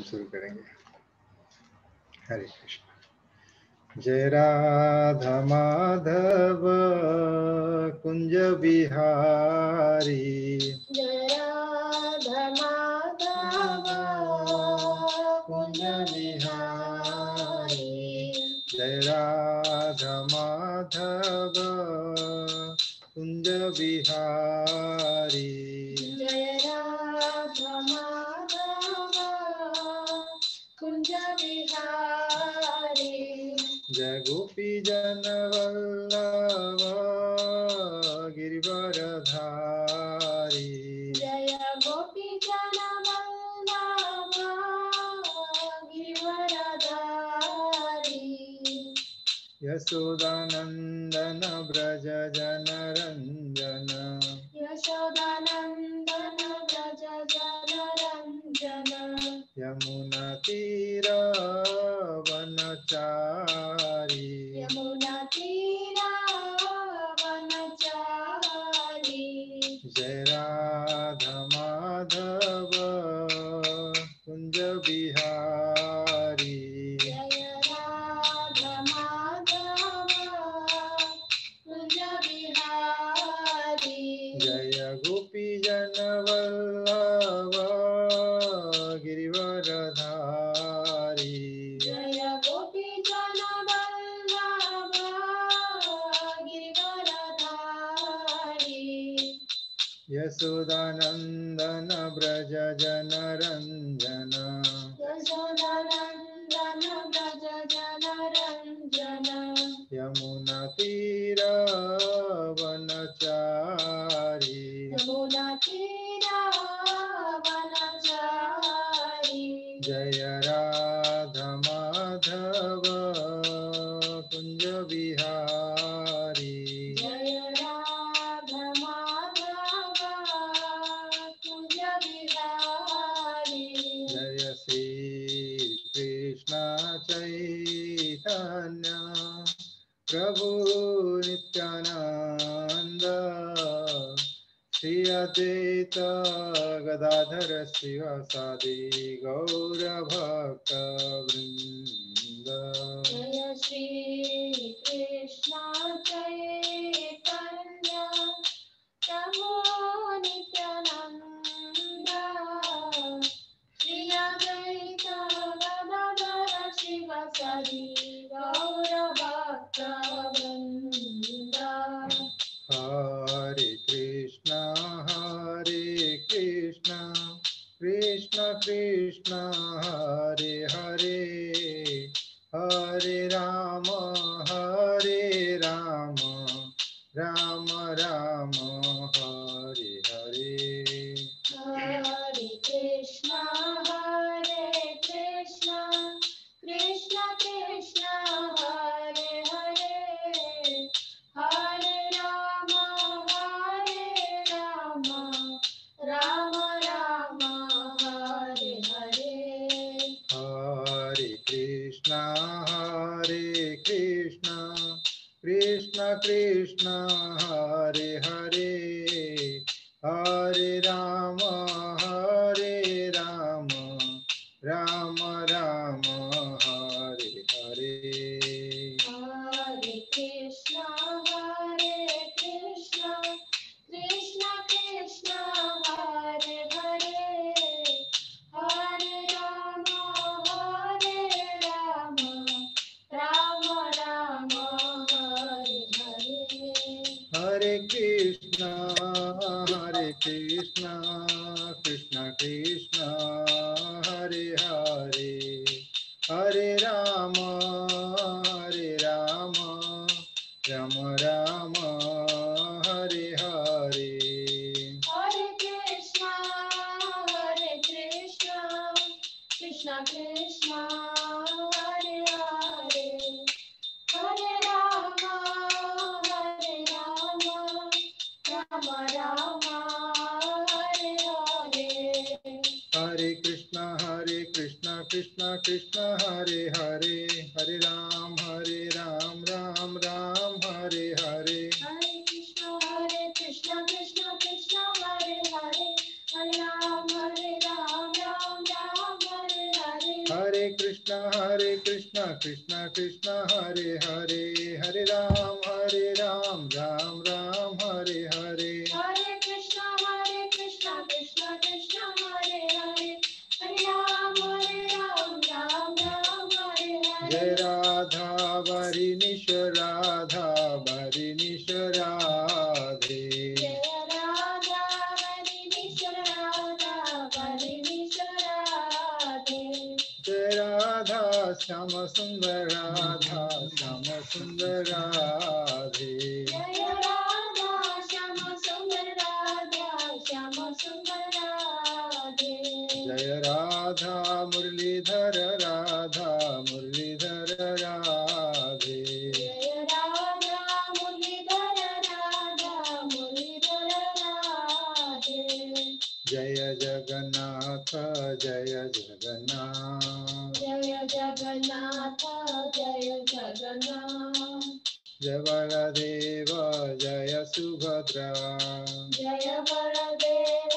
शुरू करेंगे। हरे कृष्ण। जय राधा माधव कुंज बिहारी, जय राधा माधव कुंज बिहारी, जय राधा माधव कुंज बिहारी, जय राधा माधव कुंज बिहारी, जय गोपी जन वल्लभ गिरिवरधारी, जय गोपी जन वल्लभ गिरिवरधारी, यशोदानंदन ब्रज जनरंजन, यशोदानंदन व्रज जनरंजन, यमुना तीर वनचारी, यमुना तीरा वनचारी, जय राधा माधव कुंज बिहारी, जय राधा माधव कुंज बिहारी, जय गोपी जन वल्लभ गिरिवरधारी, जय गोपी जन वल्लभ गिरिवरधारी, यशोदानंदन ब्रज जनरंजन, यशोदानंदन व्रज जनरंजन, यमुना तीर वनचारी, यमुना तीरा वनचारी, जय राधा माधव कुंज बिहारी, जय राधा माधव कुंज बिहारी, जय श्री कृष्ण चैतन्य प्रभु नित्यानंद, श्री अद्वैत गदाधर शिवासादि गौर भक्त वृंद, जय श्री कृष्ण चैतन्य प्रभु नित्यानंद, श्री अद्वैत गदाधर शिवासादि गौर भक्त वृंद, हरे कृष्ण कृष्ण कृष्ण हरे हरे, हरे राम राम राम हरे हरे, हरे कृष्ण कृष्ण कृष्ण हरे हरे, हरे राम राम राम हरे हरे, हरे कृष्ण कृष्ण कृष्ण हरे हरे, हरे राम राम राम हरे हरे, हरे कृष्ण कृष्ण कृष्ण हरे हरे, हरे राम राम राम हरे हरे, हरे कृष्ण कृष्ण कृष्ण हरे हरे, हरे राम राम राम हरे हरे, हरे कृष्ण कृष्ण कृष्ण हरे हरे, हरे राम राम राम हरे हरे, हरे कृष्ण कृष्ण कृष्ण हरे हरे, हरे राम राम राम हरे हरे, हरे कृष्ण कृष्ण हरे हरे, हरे राम राम राम हरे कृष्णा कृष्णा कृष्णा हरे हरे, हरे राम राम राम हरे हरे। हरे कृष्णा कृष्णा कृष्णा हरे हरे, हरे राम राम राम हरे हरे। जय राधा वरिनिश राधा वरिनिश राधे, जय राधा वरिनिश राधा वरिनिश राधे। जय राधा श्याम सुंदर राधा श्याम सुंदर राधे, जय राधा श्याम सुंदर राधा श्याम सुंदर राधे। जय राधा मुरलीधर राधा मुरलीधर राधे, जय राधा मुरलीधर राधा मुरलीधर राधे। जय जगन्नाथ जय जगन्नाथ, जय जगन्नाथ जय जगन्नाथ। जय बलदेव जय सुभद्रा, जय बलदेव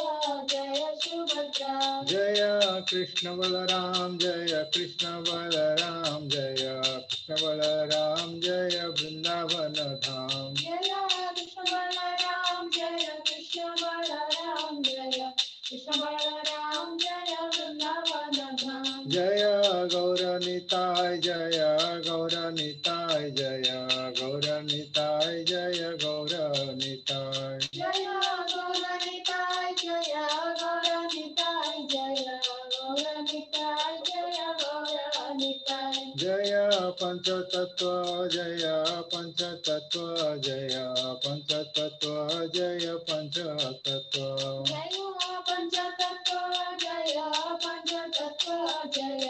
जय सुभद्रा। जय कृष्ण बलराम जय कृष्ण बलराम, जय कृष्ण बलराम जय वृंदावन धाम, जय कृष्ण बलराम जय कृष्ण बलराम जय कृष्ण बलराम जय वृंदावन धाम। जय गौरनिताय जय गौरनिताय, जय गौरनिताय जय गौरनिताय, जय गौरनिताय जय गौरनिताय जय गौरनिताय जय गौरनिताय। जय पंचतत्व जय पंचतत्व, जय पंचतत्व जय पंचतत्व, जय पंचतत्व जय पंचतत्व जय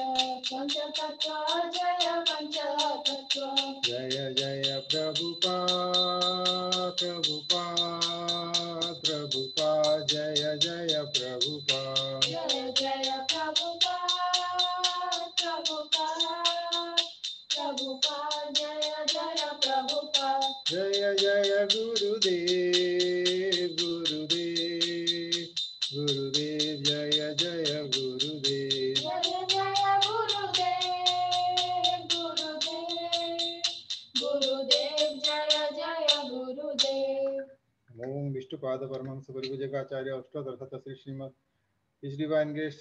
पंचतत्व जय पंचतत्व। जय जय प्रभुपाद प्रभुपाद प्रभुपाद, जय जय प्रभुपाद, जय जय प्रभुपाद प्रभुपाद प्रभुपाद जय जय प्रभुपाद। जय जय गुरुदेव गुरुदेव गुरुदेव, जय जय गुरुदेव, जय जय गुरुदेव गुरुदेव गुरुदेव जय जय गुरुदेव। ओम विष्णुपाद परमहंस परिभुजकाचार्य अष्टोत्तर शत Shri Srimad divine grace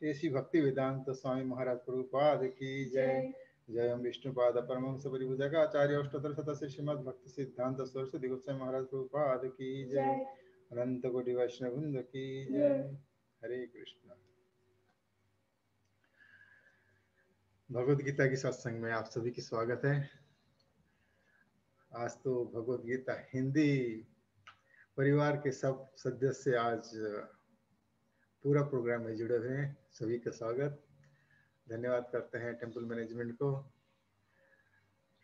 A C Bhaktivedanta Swami Maharaj Prabhupada की जय। जय ओम विष्णुपाद परमहंस परिभुजकाचार्य अष्टोत्तर शत श्री श्रीमद भक्ति सिद्धांत सरस्वती गोस्वामी महाराज प्रभुपाद की जय। अनंत कोटि वैष्णव वृंद की जय। हरे कृष्ण। भगवद गीता की सत्संग में आप सभी की स्वागत है। आज तो भगवद गीता हिंदी परिवार के सब सदस्य आज पूरा प्रोग्राम में जुड़े हुए हैं। सभी का स्वागत, धन्यवाद करते हैं टेंपल मैनेजमेंट को।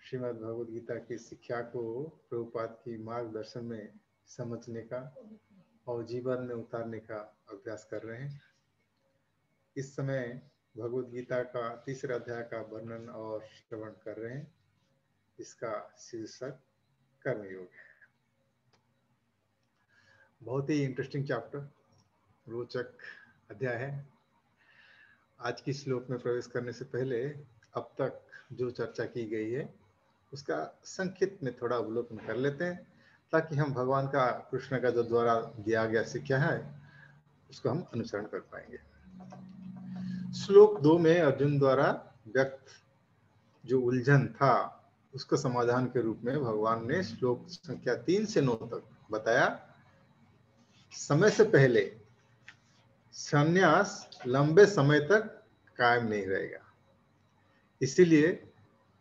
श्रीमद् भगवद गीता की शिक्षा को प्रभुपाद की मार्गदर्शन में समझने का और जीवन में उतारने का अभ्यास कर रहे हैं। इस समय भगवद गीता का तीसरे अध्याय का वर्णन और श्रवण कर रहे हैं। इसका शीर्षक कर्मयोग है। बहुत ही इंटरेस्टिंग चैप्टर, रोचक अध्याय है। आज की श्लोक में प्रवेश करने से पहले अब तक जो चर्चा की गई है उसका संक्षिप्त में थोड़ा अवलोकन कर लेते हैं, ताकि हम भगवान का, कृष्ण का जो द्वारा दिया गया शिक्षा है उसको हम अनुसरण कर पाएंगे। श्लोक 2 में अर्जुन द्वारा व्यक्त जो उलझन था उसका समाधान के रूप में भगवान ने श्लोक संख्या 3 से 9 तक बताया। समय से पहले संन्यास लंबे समय तक कायम नहीं रहेगा, इसीलिए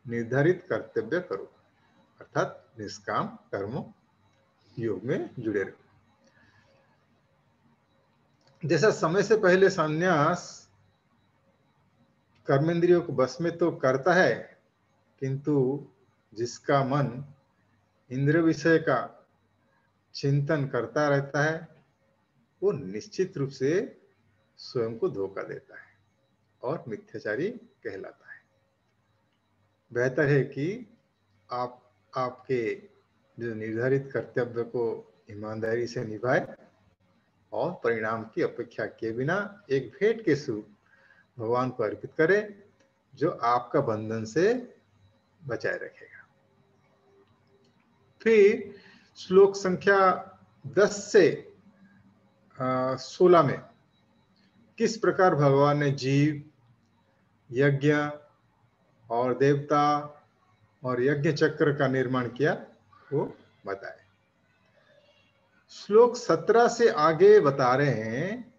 निर्धारित कर्तव्य करो, अर्थात निष्काम कर्म योग में जुड़े रहो। जैसा समय से पहले संन्यास कर्मेंद्रियों को बस में तो करता है, किंतु जिसका मन इंद्रिय विषय का चिंतन करता रहता है वो निश्चित रूप से स्वयं को धोखा देता है और मिथ्याचारी कहलाता है। बेहतर है कि आप आपके जो निर्धारित कर्तव्य को ईमानदारी से निभाए और परिणाम की अपेक्षा किए बिना एक भेंट के स्वरूप भगवान को अर्पित करें, जो आपका बंधन से बचाए रखेगा। फिर श्लोक संख्या 10 से 16 में किस प्रकार भगवान ने जीव, यज्ञ और देवता और यज्ञ चक्र का निर्माण किया वो बताए। श्लोक 17 से आगे बता रहे हैं,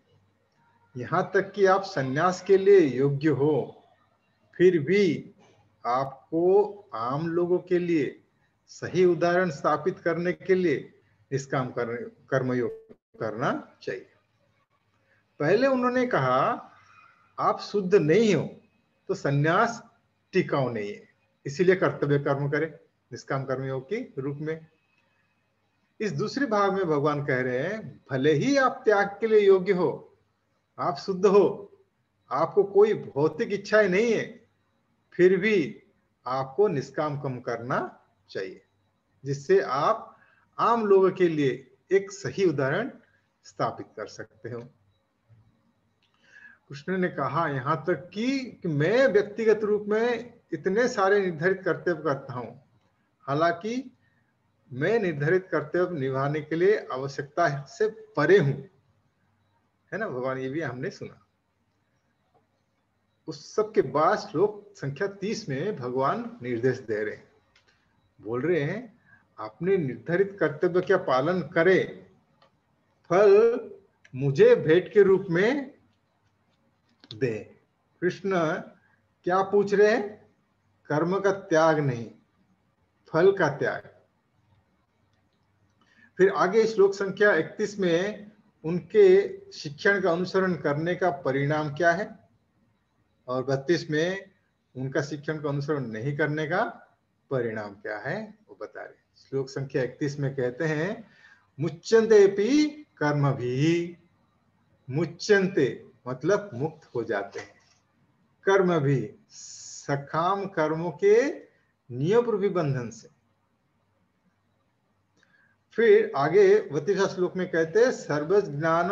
यहां तक कि आप सन्यास के लिए योग्य हो, फिर भी आपको आम लोगों के लिए सही उदाहरण स्थापित करने के लिए निष्काम कर्मयोग करना चाहिए। पहले उन्होंने कहा आप शुद्ध नहीं हो तो सन्यास टिकाऊ नहीं है, इसीलिए कर्तव्य कर्म करें निष्काम कर्मयोग के रूप में। इस दूसरे भाग में भगवान कह रहे हैं, भले ही आप त्याग के लिए योग्य हो, आप शुद्ध हो, आपको कोई भौतिक इच्छाएं नहीं है, फिर भी आपको निष्काम कर्म करना चाहिए, जिससे आप आम लोगों के लिए एक सही उदाहरण स्थापित कर सकते हो। कृष्ण ने कहा यहां तक कि मैं व्यक्तिगत रूप में इतने सारे निर्धारित कर्तव्य करता हूं, हालांकि मैं निर्धारित कर्तव्य निभाने के लिए आवश्यकता से परे हूं, है ना भगवान, ये भी हमने सुना। उस सब के बाद श्लोक संख्या 30 में भगवान निर्देश दे रहे हैं, बोल रहे हैं अपने निर्धारित कर्तव्य का पालन करें, फल मुझे भेंट के रूप में दे। कृष्ण क्या पूछ रहे हैं? कर्म का त्याग नहीं, फल का त्याग। फिर आगे श्लोक संख्या 31 में उनके शिक्षण का अनुसरण करने का परिणाम क्या है, और 32 में उनका शिक्षण का अनुसरण नहीं करने का परिणाम क्या है वो बता रहे। श्लोक संख्या 31 में कहते हैं, मुच्यन्ते कर्म भी, मुच्यन्ते मतलब मुक्त हो जाते हैं, कर्म भी सकाम कर्मों के नियम रूपी बंधन से। फिर आगे 32 श्लोक में कहते हैं, सर्व ज्ञान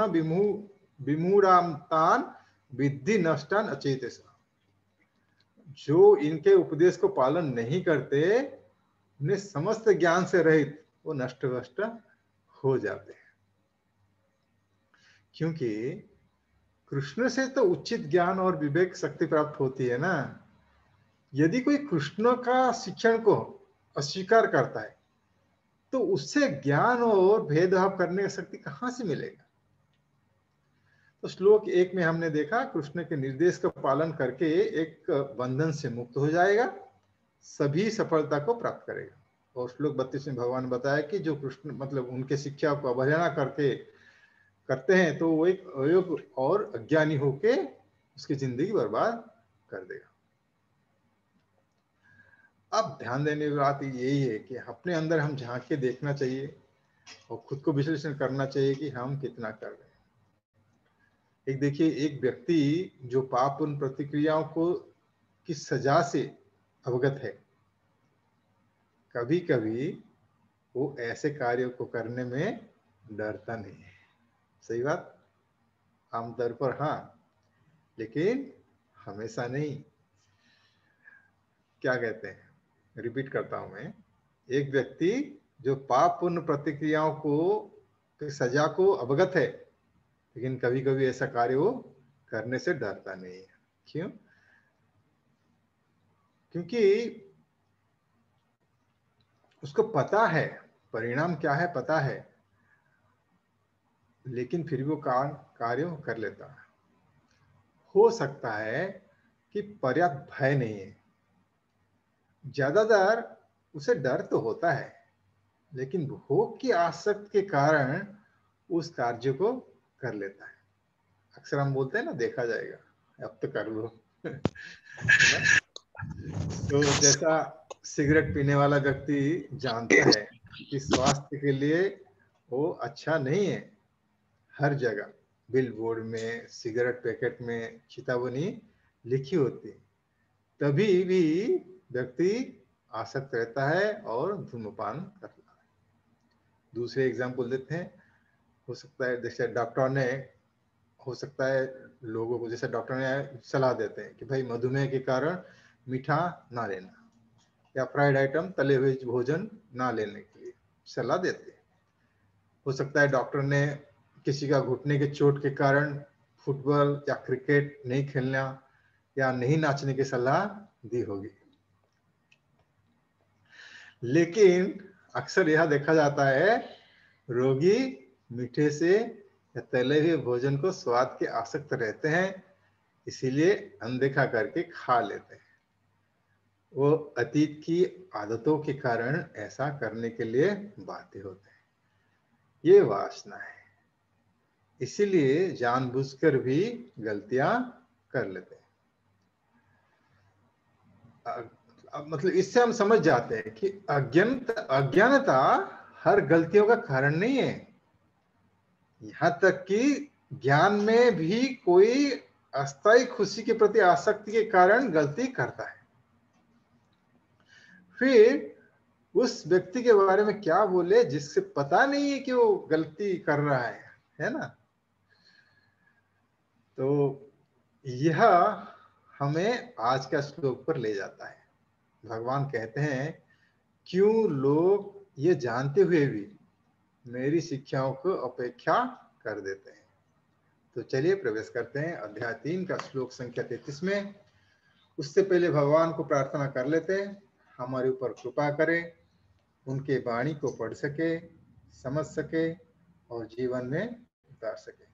विमूढ़ांतान विद्धि नष्टान अचेतसा, जो इनके उपदेश को पालन नहीं करते उन्हें समस्त ज्ञान से रहित वो नष्ट भ्रष्ट हो जाते हैं। क्योंकि कृष्ण से तो उचित ज्ञान और विवेक शक्ति प्राप्त होती है ना। यदि कोई कृष्ण का शिक्षण को अस्वीकार करता है तो उससे ज्ञान और भेदभाव करने की शक्ति कहां से मिलेगा। तो श्लोक 1 में हमने देखा, कृष्ण के निर्देश का पालन करके एक बंधन से मुक्त हो जाएगा, सभी सफलता को प्राप्त करेगा। और श्लोक 32 में भगवान बताया कि जो कृष्ण मतलब उनके शिक्षा को अवहेलना करते हैं तो वो एक अयोग्य और अज्ञानी होके उसकी जिंदगी बर्बाद कर देगा। अब ध्यान देने की बात यही है कि अपने अंदर हम झांक के देखना चाहिए और खुद को विश्लेषण करना चाहिए कि हम कितना कर रहे हैं। एक देखिए, एक व्यक्ति जो पाप उन प्रतिक्रियाओं को की सजा से अवगत है, कभी कभी वो ऐसे कार्यों को करने में डरता नहीं है। सही बात, आमतौर पर हाँ, लेकिन हमेशा नहीं। क्या कहते हैं, रिपीट करता हूं मैं, एक व्यक्ति जो पाप पुण्य प्रतिक्रियाओं को सजा को अवगत है, लेकिन कभी कभी ऐसा कार्य वो करने से डरता नहीं है। क्यों? क्योंकि उसको पता है परिणाम क्या है, पता है, लेकिन फिर भी वो कार्य कर लेता है। हो सकता है कि पर्याप्त भय नहीं है, ज्यादातर उसे डर तो होता है, लेकिन भोग की आसक्ति के कारण उस कार्य को कर लेता है। अक्सर हम बोलते हैं ना, देखा जाएगा, अब तो कर लो तो जैसा सिगरेट पीने वाला व्यक्ति जानता है कि स्वास्थ्य के लिए वो अच्छा नहीं है, हर जगह बिल बोर्ड में, सिगरेट पैकेट में चेतावनी लिखी होती है, तभी भी व्यक्ति आसक्त रहता है और धूम्रपान करता है। दूसरे एग्जाम्पल देते हैं, हो सकता है जैसे डॉक्टर ने हो सकता है लोगों को, जैसे डॉक्टर ने सलाह देते हैं कि भाई मधुमेह के कारण मीठा ना लेना या फ्राइड आइटम, तले हुए भोजन ना लेने के लिए सलाह देते हैं। हो सकता है डॉक्टर ने किसी का घुटने के चोट के कारण फुटबॉल या क्रिकेट नहीं खेलना या नहीं नाचने की सलाह दी होगी। लेकिन अक्सर यह देखा जाता है रोगी मीठे से या तले हुए भोजन को स्वाद के आसक्त रहते हैं, इसीलिए अनदेखा करके खा लेते हैं। वो अतीत की आदतों के कारण ऐसा करने के लिए बाध्य होते हैं। ये वासना है, इसीलिए जानबूझकर भी गलतियां कर लेते हैं। मतलब इससे हम समझ जाते हैं कि अज्ञानता हर गलतियों का कारण नहीं है। यहां तक कि ज्ञान में भी कोई अस्थायी खुशी के प्रति आसक्ति के कारण गलती करता है। फिर उस व्यक्ति के बारे में क्या बोले जिससे पता नहीं है कि वो गलती कर रहा है ना। तो यह हमें आज का श्लोक पर ले जाता है। भगवान कहते हैं, क्यों लोग ये जानते हुए भी मेरी शिक्षाओं को अपेक्षा कर देते हैं। तो चलिए प्रवेश करते हैं अध्याय 3 का श्लोक संख्या 33 में। उससे पहले भगवान को प्रार्थना कर लेते हैं, हमारे ऊपर कृपा करें, उनके वाणी को पढ़ सके, समझ सके और जीवन में उतार सके।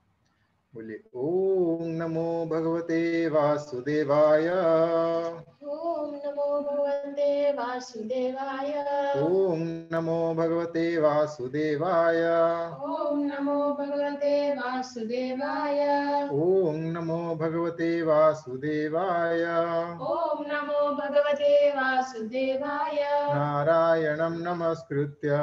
बोलिए ओम नमो भगवते वासुदेवाय। ओम नमो भगवते वासुदेवाय। ओम नमो भगवते वासुदेवाय। ओम नमो भगवते वासुदेवाय। ओम नमो भगवते वासुदेवाय। ओम नमो भगवते वासुदेवाय। नारायणं नमस्कृत्य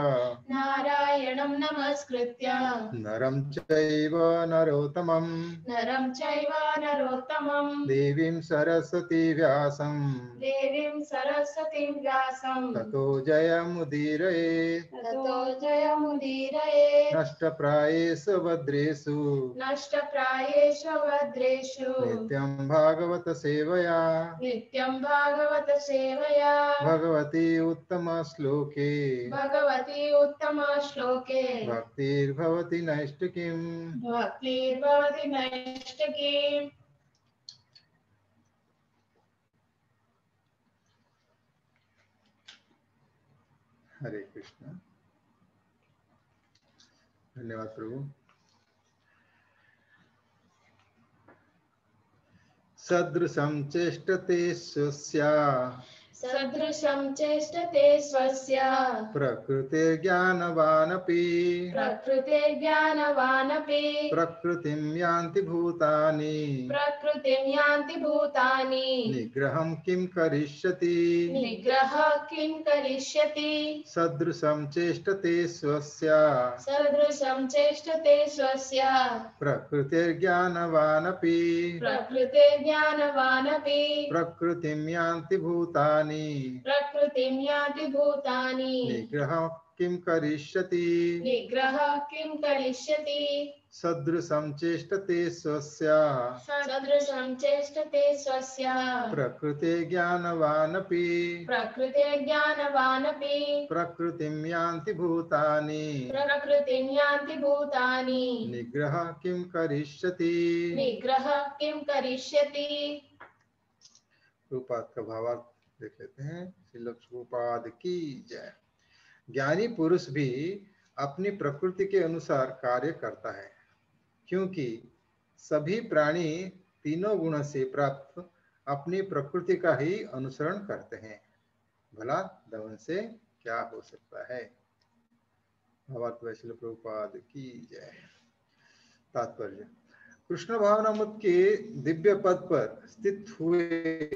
नारायणं नमस्कृत्य नरं चैव नरोत्तमं नरं चैव नरोत्तमं देवीं सरस्वती व्यासं देवीं सरस्वतीं व्यासं ततो जयमुदीरये ततो जयमुदीरये नष्टप्रायेषु भद्रेषु नष्टप्रायेषु भद्रेषु नित्यं भागवत सेवया नित्यं भागवत सेवया भगवती उत्तमश्लोके भगवती उत्तमश्लोके भक्तिर्भवति नैष्टिकीम्। भक्तिर्भवति नैष्टिकीम्। हरे कृष्ण। धन्यवाद प्रभु। सदृशं चेष्टते स्वस्या सदृशं चेष्टते स्वस्य प्रकृतिर्ज्ञानवानपि प्रकृतिर्ज्ञानवानपि प्रकृतिं यान्ति भूतानि प्रकृतिं यान्ति भूतानि निग्रहं किं करिष्यति निग्रहः किं करिष्यति सदृशं चेष्टते स्वस्या सदृशं चेष्टते स्वस्य प्रकृतिर्ज्ञानवानपि प्रकृतिर्ज्ञानवानपि प्रकृतिं यान्ति भूतानि प्रकृतिं यान्ति भूतानि निग्रहं किं करिष्यति निग्रहः किं करिष्यति सदृशं चेष्टते स्वस्या सदृशं चेष्टते स्वस्य प्रकृतिर्ज्ञानवानपि प्रकृतिर्ज्ञानवानपि प्रकृतिं यान्ति भूतानि प्रकृतिं यान्ति भूतानि निग्रहः किं करिष्यति। निग्रहः किं करिष्यति। रूपात का भावार्थ देख लेते हैं। श्री लक्ष्मीपाद की जय। ज्ञानी पुरुष भी अपनी प्रकृति के अनुसार कार्य करता है, क्योंकि सभी प्राणी तीनों गुणों से प्राप्त अपनी प्रकृति का ही अनुसरण करते हैं। भला दमन से क्या हो सकता है। भावार्थ वैश्य प्रभुपाद की जय। तात्पर्य, कृष्ण भावना मत के दिव्य पद पर स्थित हुए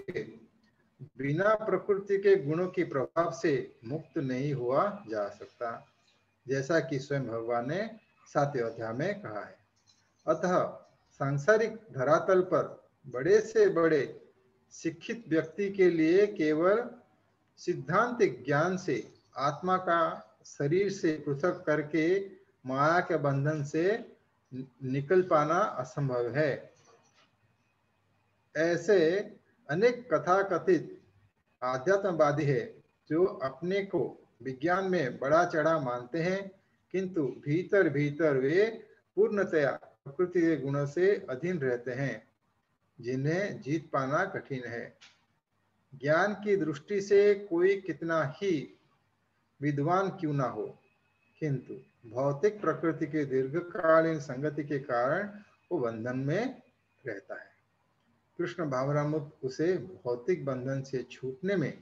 बिना प्रकृति के गुणों के प्रभाव से मुक्त नहीं हुआ जा सकता, जैसा कि स्वयं भगवान ने 7वें अध्याय में कहा है। अतः सांसारिक धरातल पर बड़े से बड़े शिक्षित व्यक्ति के लिए केवल सिद्धांतिक ज्ञान से आत्मा का शरीर से पृथक करके माया के बंधन से निकल पाना असंभव है। ऐसे अनेक कथाकथित आध्यात्मवादी है जो अपने को विज्ञान में बड़ा चढ़ा मानते हैं, किंतु भीतर भीतर वे पूर्णतया प्रकृति के गुणों से अधीन रहते हैं, जिन्हें जीत पाना कठिन है। ज्ञान की दृष्टि से कोई कितना ही विद्वान क्यों ना हो, किंतु भौतिक प्रकृति के दीर्घकालीन संगति के कारण वो बंधन में रहता है। कृष्ण भावनामृत उसे भौतिक बंधन से छूटने में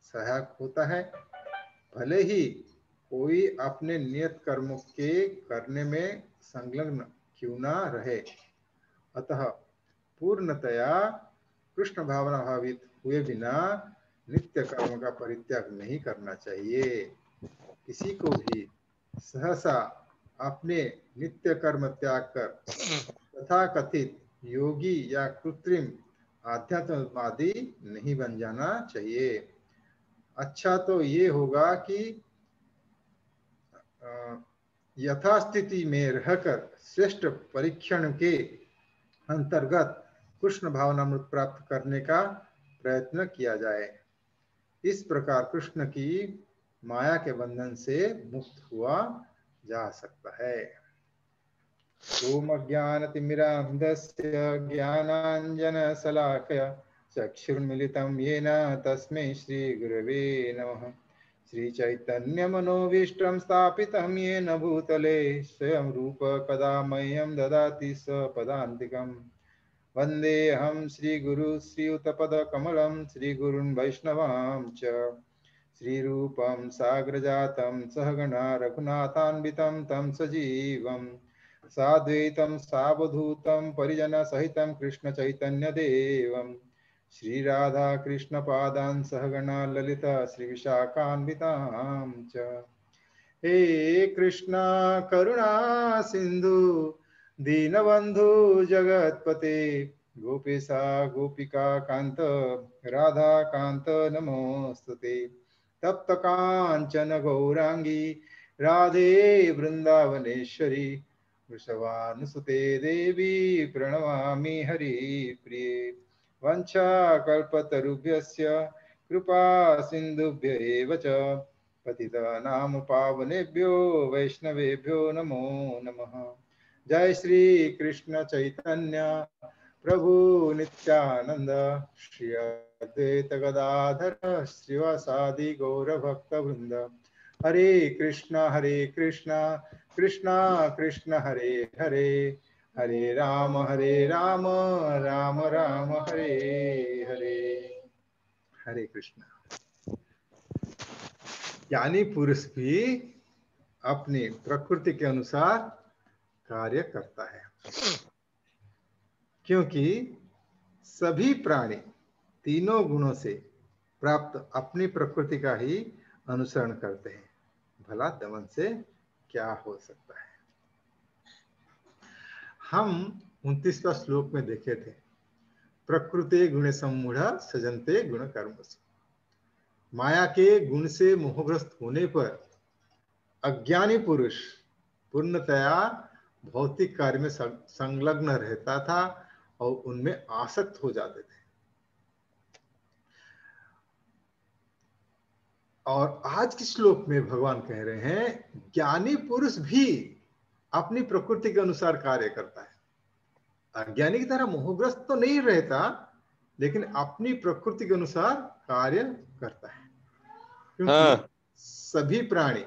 सहायक होता है, भले ही कोई अपने नियत कर्मों के करने में संलग्न क्यों ना रहे। अतः पूर्णतया कृष्ण भावना भावित हुए बिना नित्य कर्म का परित्याग नहीं करना चाहिए। किसी को भी सहसा अपने नित्य कर्म त्याग कर तथा कथित योगी या कृत्रिम आध्यात्मवादी नहीं बन जाना चाहिए। अच्छा तो ये होगा कि यथास्थिति में रहकर श्रेष्ठ परीक्षण के अंतर्गत कृष्ण भावनामृत प्राप्त करने का प्रयत्न किया जाए। इस प्रकार कृष्ण की माया के बंधन से मुक्त हुआ जा सकता है। ओम अज्ञानतिमिरान्धस्य ज्ञानाञ्जनशलाकया चक्षुर्मिलितं येन तस्मै श्रीगुरवे नमः। श्रीचैतन्यमनोभीष्टं स्थापितं येन भूतले स्वयं रूप कदा मह्यं ददाति स्वपदान्तिकम्। वन्देऽहं श्रीगुरु श्रीयुतपदकमलं श्रीगुरुन् वैष्णवांश्च श्रीरूपं साग्रजातं सहगणा रघुनाथान्वितं तं सजीवं साद्वैतं सावधूतं परिजनसहितं कृष्णचैतन्यदेवं श्रीराधाकृष्णपादान् सहगणा ललिता श्रीविशाखान्वितां च। हे कृष्णा करुणा सिन्धु दीनबन्धु जगत्पते गोपेशा गोपिका कान्त राधा कान्त नमोस्तुते। तप्त कांचन गौरांगी राधे वृंदावनेश्वरी वृषभानुसुते देवी प्रणमामि हरिप्रिये। वंशाकल्पतरुभ्यश्च कृपा सिन्धुभ्य एव च पतितानां पावनेभ्यो वैष्णवेभ्यो नमो नमः। जय श्री कृष्ण चैतन्य प्रभु नित्यानंद श्री अद्वैत गदाधर श्रीवासादि गौरभक्तवृंद। हरे कृष्णा कृष्णा कृष्ण हरे हरे, हरे राम राम राम हरे हरे। हरे कृष्णा। ज्ञानी पुरुष भी अपनी प्रकृति के अनुसार कार्य करता है, क्योंकि सभी प्राणी तीनों गुणों से प्राप्त अपनी प्रकृति का ही अनुसरण करते हैं। भला दमन से क्या हो सकता है। हम 29वां श्लोक में देखे थे, प्रकृते गुण सम्मूढ़ सजन्ते गुण कर्मसु। माया के गुण से मोहग्रस्त होने पर अज्ञानी पुरुष पूर्णतया भौतिक कार्य में संलग्न रहता था और उनमें आसक्त हो जाते थे। और आज के श्लोक में भगवान कह रहे हैं, ज्ञानी पुरुष भी अपनी प्रकृति के अनुसार कार्य करता है। अज्ञानी की तरह मोहग्रस्त तो नहीं रहता, लेकिन अपनी प्रकृति के अनुसार कार्य करता है, क्योंकि सभी प्राणी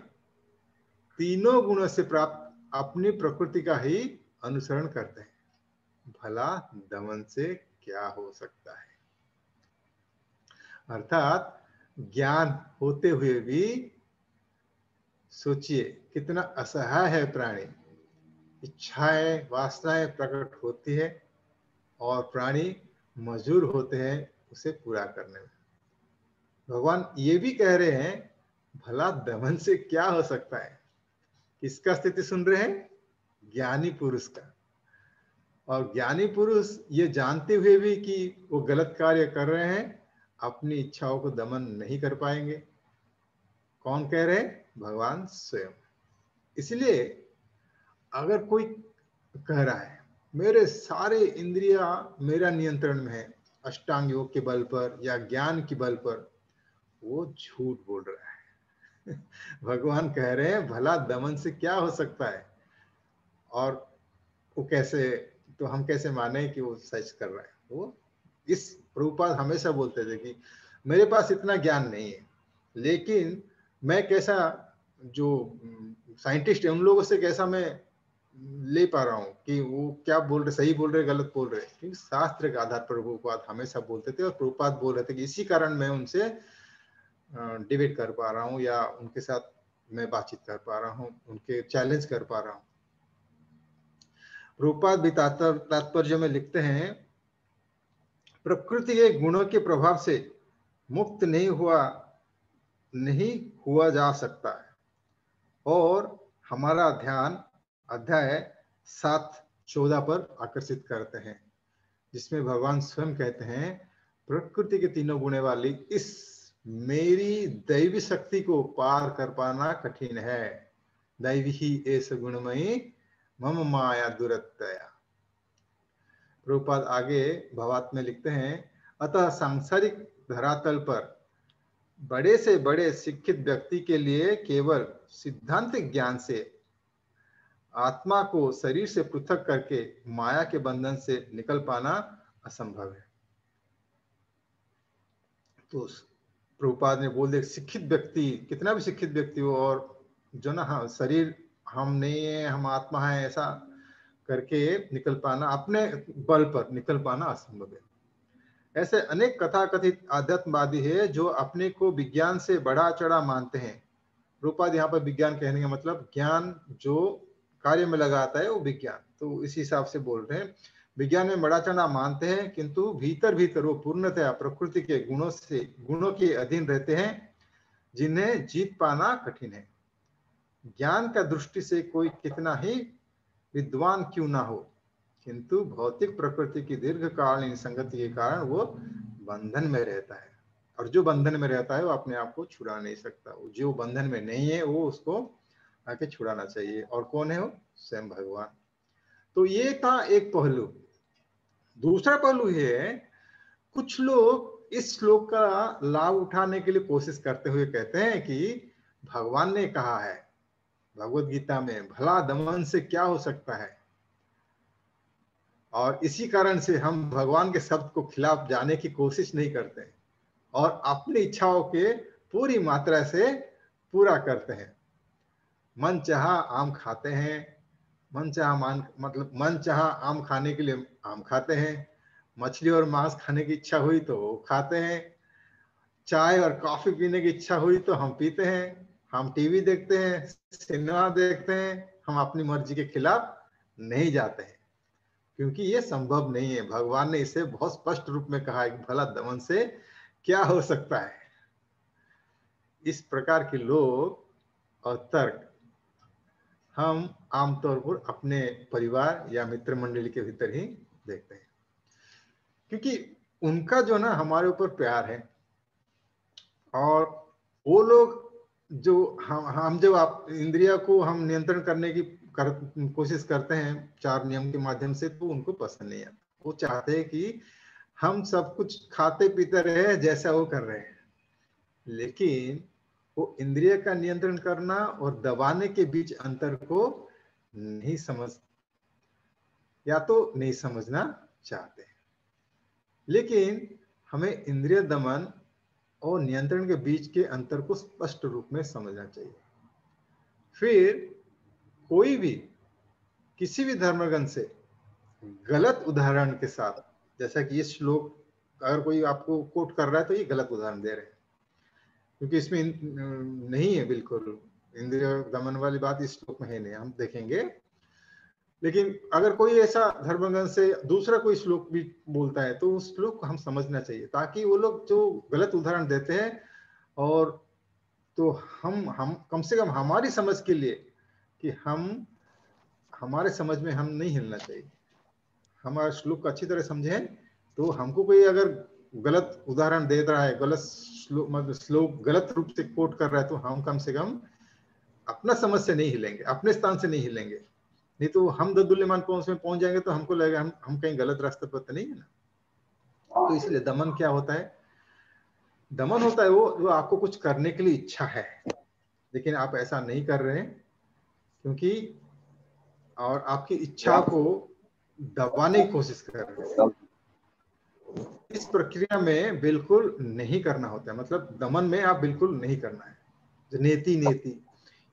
तीनों गुणों से प्राप्त अपनी प्रकृति का ही अनुसरण करते हैं। भला दमन से क्या हो सकता है। अर्थात ज्ञान होते हुए भी सोचिए कितना असहाय है प्राणी। इच्छाएं वासनाएं प्रकट होती है और प्राणी मजबूर होते हैं उसे पूरा करने में। भगवान ये भी कह रहे हैं, भला दमन से क्या हो सकता है। किसका स्थिति सुन रहे हैं? ज्ञानी पुरुष का। और ज्ञानी पुरुष ये जानते हुए भी कि वो गलत कार्य कर रहे हैं, अपनी इच्छाओं को दमन नहीं कर पाएंगे। कौन कह रहे हैं? भगवान स्वयं। इसलिए अगर कोई कह रहा है मेरे सारे इंद्रिया मेरा नियंत्रण में है, अष्टांग योग के बल पर या ज्ञान के बल पर, वो झूठ बोल रहा है। भगवान कह रहे हैं भला दमन से क्या हो सकता है, और वो कैसे, तो हम कैसे माने कि वो सच कर रहा है। वो इस प्रभुपाद हमेशा बोलते थे कि मेरे पास इतना ज्ञान नहीं है, लेकिन मैं कैसा, जो साइंटिस्ट है उन लोगों से कैसा मैं ले पा रहा हूँ कि वो क्या बोल रहे, सही बोल रहे गलत बोल रहे, क्योंकि शास्त्र के आधार पर प्रभुपाद हमेशा बोलते थे, और प्रभुपाद बोल रहे थे कि इसी कारण मैं उनसे डिबेट कर पा रहा हूँ, या उनके साथ मैं बातचीत कर पा रहा हूँ, उनके चैलेंज कर पा रहा हूँ। प्रभुपाद भी तात्पर्य में लिखते हैं प्रकृति के गुणों के प्रभाव से मुक्त नहीं हुआ जा सकता है। और हमारा ध्यान अध्याय 7:14 पर आकर्षित करते हैं, जिसमें भगवान स्वयं कहते हैं प्रकृति के तीनों गुणे वाली इस मेरी दैवी शक्ति को पार कर पाना कठिन है। दैवी ही एस गुणमयी मम माया दुरत्तया। प्रभुपाद आगे भावार्थ में लिखते हैं अतः सांसारिक धरातल पर बड़े से बड़े शिक्षित व्यक्ति के लिए केवल सिद्धांतिक ज्ञान से आत्मा को शरीर से पृथक करके माया के बंधन से निकल पाना असंभव है। तो प्रभुपाद ने बोल दिया शिक्षित व्यक्ति, कितना भी शिक्षित व्यक्ति हो, और जो ना हाँ शरीर हम नहीं है हम आत्मा है ऐसा करके निकल पाना, अपने बल पर निकल पाना असंभव है। ऐसे अनेक कथाकथित आध्यात्मवादी है जो अपने को विज्ञान से बढ़ा चढ़ा मानते हैं। प्रभुपाद यहाँ पर विज्ञान कहने का मतलब ज्ञान जो कार्य में लगाता है वो विज्ञान, तो इस हिसाब से बोल रहे हैं विज्ञान में बड़ा चढ़ा मानते हैं, किंतु भीतर भीतर वो पूर्णतया प्रकृति के गुणों के अधीन रहते हैं जिन्हें जीत पाना कठिन है। ज्ञान का दृष्टि से कोई कितना ही विद्वान क्यों ना हो, किंतु भौतिक प्रकृति की दीर्घकालीन संगति के कारण वो बंधन में रहता है, और जो बंधन में रहता है वो अपने आप को छुड़ा नहीं सकता। जो बंधन में नहीं है वो उसको आके छुड़ाना चाहिए, और कौन है वो? स्वयं भगवान। तो ये था एक पहलू। दूसरा पहलू ये है कुछ लोग इस श्लोक का लाभ उठाने के लिए कोशिश करते हुए कहते हैं कि भगवान ने कहा है भगवत गीता में भला दमन से क्या हो सकता है, और इसी कारण से हम भगवान के शब्द को खिलाफ जाने की कोशिश नहीं करते और अपनी इच्छाओं के पूरी मात्रा से पूरा करते हैं। मन चाहा आम खाते हैं, मन चाहा आम खाने के लिए आम खाते हैं, मछली और मांस खाने की इच्छा हुई तो वो खाते हैं, चाय और कॉफी पीने की इच्छा हुई तो हम पीते हैं, हम टीवी देखते हैं, सिनेमा देखते हैं, हम अपनी मर्जी के खिलाफ नहीं जाते हैं, क्योंकि ये संभव नहीं है। भगवान ने इसे बहुत स्पष्ट रूप में कहा है कि भला दमन से क्या हो सकता है। इस प्रकार के लोग और तर्क हम आमतौर पर अपने परिवार या मित्र मंडली के भीतर ही देखते हैं, क्योंकि उनका जो ना हमारे ऊपर प्यार है, और वो लोग जो हम जब आप इंद्रिया को हम नियंत्रण करने की कोशिश करते हैं 4 नियम के माध्यम से, तो उनको पसंद नहीं आता। वो चाहते हैं कि हम सब कुछ खाते पीते रहे जैसा वो कर रहे हैं, लेकिन वो इंद्रिय का नियंत्रण करना और दबाने के बीच अंतर को नहीं समझ, या तो नहीं समझना चाहते हैं। लेकिन हमें इंद्रिय दमन और नियंत्रण के बीच के अंतर को स्पष्ट रूप में समझना चाहिए। फिर कोई भी किसी भी धर्मग्रंथ से गलत उदाहरण के साथ, जैसा कि ये श्लोक अगर कोई आपको कोट कर रहा है तो ये गलत उदाहरण दे रहे हैं, क्योंकि इसमें नहीं है बिल्कुल इंद्रिय दमन वाली बात इस श्लोक में है नहीं, हम देखेंगे। लेकिन अगर कोई ऐसा धर्मग्रंथ से दूसरा कोई श्लोक भी बोलता है तो उस श्लोक को हम समझना चाहिए, ताकि वो लोग जो गलत उदाहरण देते हैं और तो हम कम से कम हमारी समझ के लिए कि हमारे समझ में हम नहीं हिलना चाहिए, हमारा श्लोक को अच्छी तरह समझें। तो हमको कोई अगर गलत उदाहरण दे रहा है, गलत श्लोक मतलब श्लोक गलत रूप से कोट कर रहा है, तो हम कम से कम अपना समझ से नहीं हिलेंगे, अपने स्थान से नहीं हिलेंगे। नहीं तो हम ददुल्यमान पहुंच में पहुंच जाएंगे तो हमको लगेगा हम कहीं गलत रास्ते पर तो नहीं है ना। तो इसलिए दमन क्या होता है? दमन होता है वो आपको कुछ करने के लिए इच्छा है लेकिन आप ऐसा नहीं कर रहे हैं क्योंकि, और आपकी इच्छा को दबाने की कोशिश कर रहे हैं। इस प्रक्रिया में बिल्कुल नहीं करना होता है, मतलब दमन में आप बिल्कुल नहीं करना है। जो नेति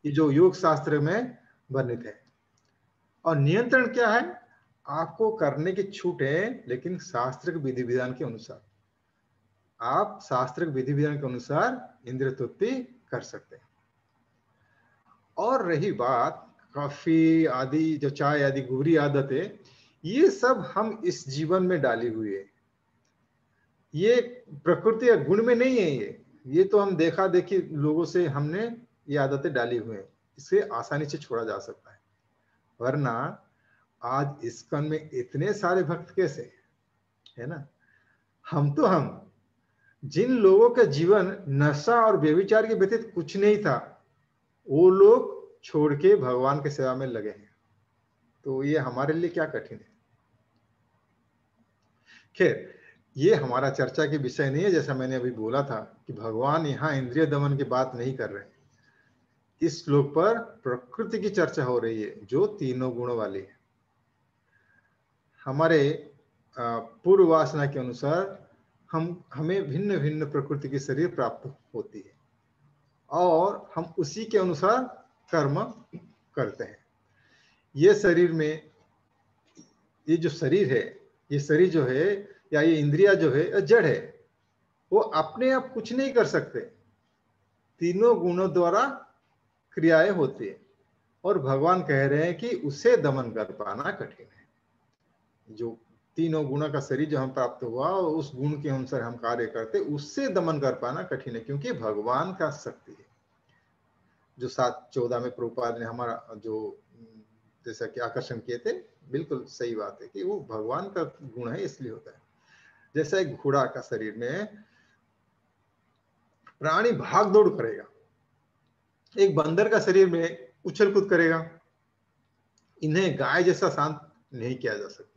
ये जो योग शास्त्र में वर्णित है। और नियंत्रण क्या है? आपको करने की छूट है लेकिन शास्त्र विधि विधान के अनुसार। आप शास्त्र विधि विधान के अनुसार इंद्रिय तृप्ति कर सकते हैं। और रही बात कॉफी आदि, जो चाय आदि बुरी आदतें, ये सब हम इस जीवन में डाली हुई है। ये प्रकृति या गुण में नहीं है। ये तो हम देखा देखी लोगों से हमने ये आदतें डाली हुई है। इसे आसानी से छोड़ा जा सकता है, वरना आज इस्कॉन में इतने सारे भक्त कैसे है ना। हम जिन लोगों का जीवन नशा और व्यभिचार के व्यतीत कुछ नहीं था, वो लोग छोड़ के भगवान की सेवा में लगे हैं। तो ये हमारे लिए क्या कठिन है। खैर, ये हमारा चर्चा के विषय नहीं है। जैसा मैंने अभी बोला था कि भगवान यहाँ इंद्रिय दमन की बात नहीं कर रहे हैं। इस श्लोक पर प्रकृति की चर्चा हो रही है जो तीनों गुणों वाली है। हमारे पूर्व वासना के अनुसार हमें भिन्न भिन्न प्रकृति की शरीर प्राप्त होती है और हम उसी के अनुसार कर्म करते हैं। ये शरीर में, ये जो शरीर है, ये शरीर जो है या ये इंद्रिया जो है जड़ है, वो अपने आप कुछ नहीं कर सकते। तीनों गुणों द्वारा क्रियाएं होती है और भगवान कह रहे हैं कि उसे दमन कर पाना कठिन है। जो तीनों गुणों का शरीर जो हम प्राप्त हुआ और उस गुण के अनुसार हम कार्य करते, उससे दमन कर पाना कठिन है क्योंकि भगवान का शक्ति है। जो 7:14 में प्रभुपाद ने हमारा जो जैसा कि आकर्षण किए थे, बिल्कुल सही बात है कि वो भगवान का गुण है इसलिए होता है। जैसा एक घोड़ा का शरीर में प्राणी भाग दौड़ करेगा, एक बंदर का शरीर में उछल कूद करेगा। इन्हें गाय जैसा शांत नहीं किया जा सकता।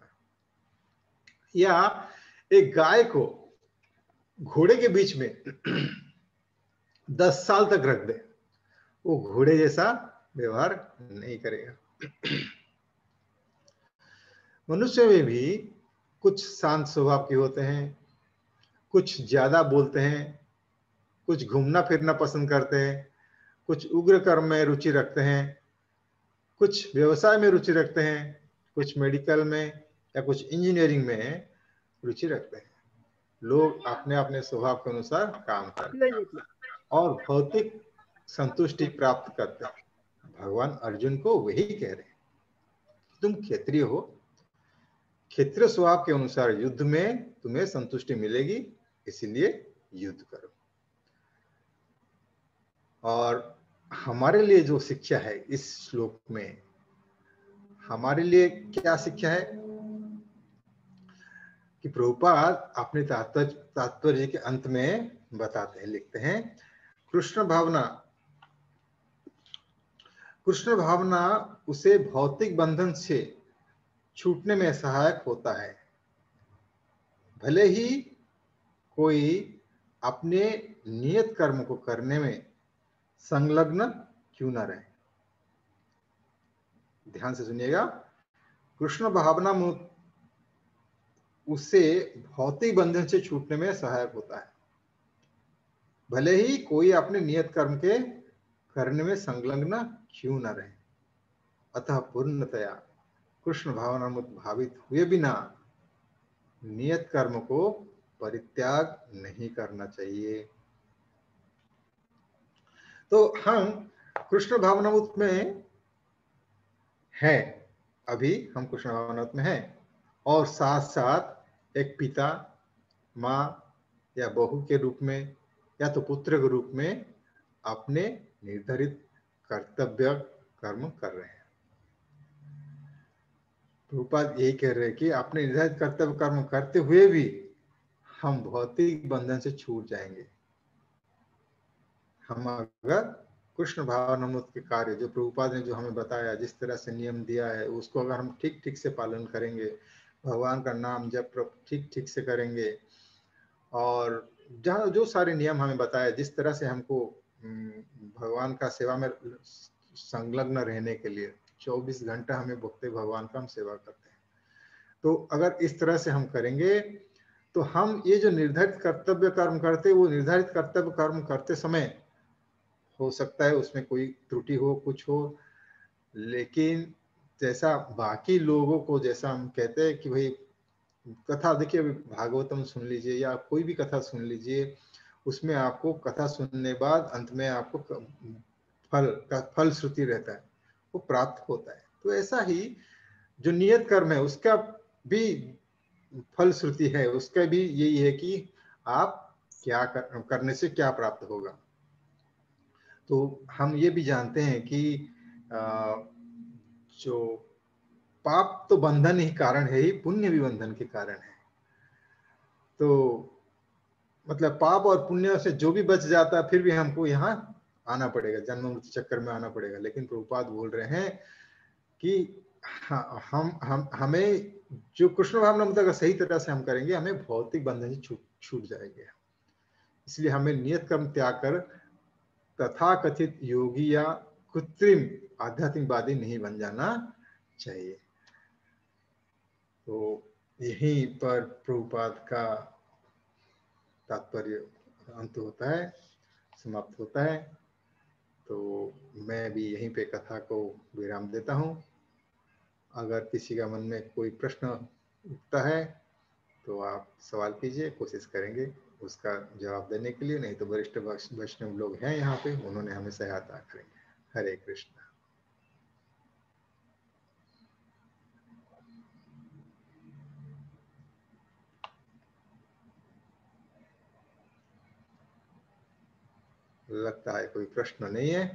या एक गाय को घोड़े के बीच में 10 साल तक रख दे, वो घोड़े जैसा व्यवहार नहीं करेगा। मनुष्य में भी कुछ शांत स्वभाव के होते हैं, कुछ ज्यादा बोलते हैं, कुछ घूमना फिरना पसंद करते हैं, कुछ उग्र कर्म में रुचि रखते हैं, कुछ व्यवसाय में रुचि रखते हैं, कुछ मेडिकल में या कुछ इंजीनियरिंग में रुचि रखते हैं। लोग अपने अपने स्वभाव के अनुसार काम करते हैं और भौतिक संतुष्टि प्राप्त करते हैं। भगवान अर्जुन को वही कह रहे हैं, तुम क्षत्रिय हो, क्षेत्र स्वभाव के अनुसार युद्ध में तुम्हें संतुष्टि मिलेगी, इसलिए युद्ध करो। और हमारे लिए जो शिक्षा है इस श्लोक में, हमारे लिए क्या शिक्षा है कि प्रभुपाद अपने तात्पर्य के अंत में बताते हैं, लिखते हैं, कृष्ण भावना उसे भौतिक बंधन से छूटने में सहायक होता है, भले ही कोई अपने नियत कर्म को करने में संलग्न क्यों न रहे। ध्यान से सुनिएगा, कृष्ण भावना उससे भौतिक बंधन से छूटने में सहायक होता है, भले ही कोई अपने नियत कर्म के करने में संलग्न क्यों न रहे। अतः पूर्णतया कृष्ण भावना भावित हुए बिना नियत कर्म को परित्याग नहीं करना चाहिए। तो हम कृष्ण भावनामृत में हैं, अभी हम कृष्ण भावनामृत में हैं और साथ साथ एक पिता, माँ या बहू के रूप में या तो पुत्र के रूप में अपने निर्धारित कर्तव्य कर्म कर रहे हैं। प्रभुपाद यही कह रहे हैं कि अपने निर्धारित कर्तव्य कर्म करते हुए भी हम भौतिक बंधन से छूट जाएंगे हम अगर कृष्ण भावनामृत के कार्य जो प्रभुपाद ने जो हमें बताया, जिस तरह से नियम दिया है, उसको अगर हम ठीक ठीक से पालन करेंगे, भगवान का नाम जब ठीक ठीक से करेंगे, और जहाँ जो सारे नियम हमें बताया, जिस तरह से हमको भगवान का सेवा में संलग्न रहने के लिए 24 घंटा हमें भक्ति भगवान का हम सेवा करते हैं, तो अगर इस तरह से हम करेंगे तो हम ये जो निर्धारित कर्तव्य कर्म करते, वो निर्धारित कर्तव्य कर्म करते समय हो सकता है उसमें कोई त्रुटि हो, कुछ हो, लेकिन जैसा बाकी लोगों को, जैसा हम कहते हैं कि भाई कथा, देखिए भागवतम सुन लीजिए या कोई भी कथा सुन लीजिए, उसमें आपको कथा सुनने बाद अंत में आपको फल का फल श्रुति रहता है, वो प्राप्त होता है। तो ऐसा ही जो नियत कर्म है उसका भी फल श्रुति है, उसका भी यही है कि आप क्या करने से क्या प्राप्त होगा। तो हम ये भी जानते हैं कि जो पाप तो बंधन ही कारण है ही, पुण्य भी बंधन के कारण है। तो मतलब पाप और पुण्य से जो भी बच जाता है, फिर भी हमको यहाँ आना पड़ेगा, जन्म मृत्यु चक्कर में आना पड़ेगा। लेकिन प्रभुपाद बोल रहे हैं कि हमें जो कृष्ण भावनामृत अगर सही तरह से हम करेंगे, हमें भौतिक बंधन से छूट जाएंगे। इसलिए हमें नियत कर्म त्याग कर तथाकथित योगी या कृत्रिम आध्यात्मिकवादी नहीं बन जाना चाहिए। तो यहीं पर प्रभुपाद का तात्पर्य अंत होता है, समाप्त होता है। तो मैं भी यहीं पे कथा को विराम देता हूँ। अगर किसी का मन में कोई प्रश्न उठता है तो आप सवाल कीजिए, कोशिश करेंगे उसका जवाब देने के लिए। नहीं तो वरिष्ठ वैष्णव लोग हैं यहाँ पे, उन्होंने हमें सहायता करेंगे। हरे कृष्ण। लगता है कोई प्रश्न नहीं है,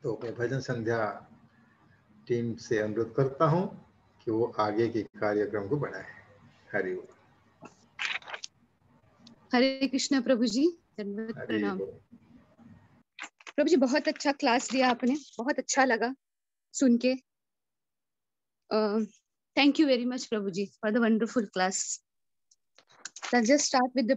तो मैं भजन संध्या टीम से अनुरोध करता हूँ कि वो आगे के कार्यक्रम को बढ़ाए। हरि बोल। हरे कृष्ण प्रभु जी, दंडवत प्रणाम। प्रभु जी बहुत अच्छा क्लास दिया आपने, बहुत अच्छा लगा सुन के। Thank you very much Prabhu ji for the wonderful class. Let's just start with the